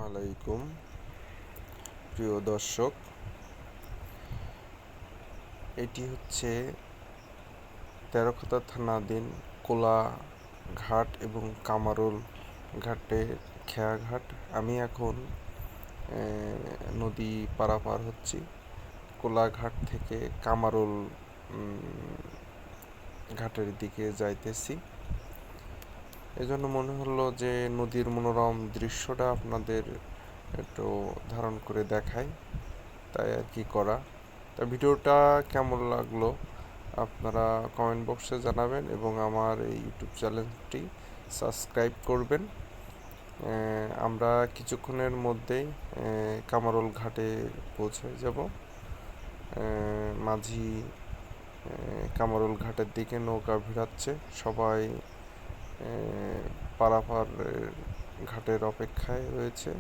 আলাইকুম প্রিয় দর্শক, এটি হচ্ছে তেরখাদা থানাধীন কোলা ঘাট এবং কামারুল ঘাটের খেয়াঘাট। আমি এখন নদী পারাপার হচ্ছি। কোলাঘাট থেকে কামারুল ঘাটের দিকে যাইতেছি। এজন্য মনে হলো যে নদীর মনোরম দৃশ্যটা আপনাদের একটু ধারণ করে দেখাই, তাই আর কি করা। তা ভিডিওটা কেমন লাগলো আপনারা কমেন্ট বক্সে জানাবেন এবং আমার এই ইউটিউব চ্যানেলটি সাবস্ক্রাইব করবেন। আমরা কিছুক্ষণের মধ্যেই কামারুল ঘাটে পৌঁছে যাব। মাঝি কামারুল ঘাটের দিকে নৌকা ভিড়াচ্ছে, সবাই পারাপার ঘাটের অপেক্ষায় রয়েছে,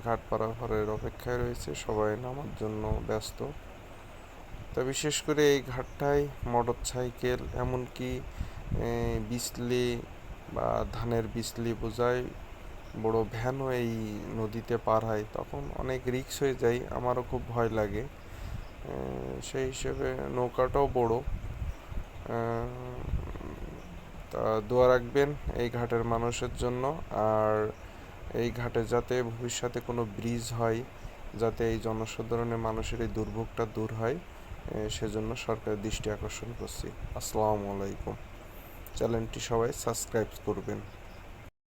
ঘাট পারাপারের অপেক্ষায় রয়েছে, সবাই নামার জন্য ব্যস্ত। তা বিশেষ করে এই ঘাটটায় মোটর সাইকেল, এমনকি বিসলি বা ধানের বিসলি বোঝাই বড় ভ্যানও এই নদীতে পার হয়, তখন অনেক রিস্ক হয়ে যায়, আমারও খুব ভয় লাগে। সেই হিসেবে নৌকাটাও বড়। তা দোয়া রাখবেন এই ঘাটের মানুষের জন্য, আর এই ঘাটে যাতে ভবিষ্যতে কোনো ব্রিজ হয়, যাতে এই জনসাধারণের মানুষের এই দুর্ভোগটা দূর হয়, সেজন্য সরকারের দৃষ্টি আকর্ষণ করছি। আসসালামু আলাইকুম। চ্যানেলটি সবাই সাবস্ক্রাইব করবেন।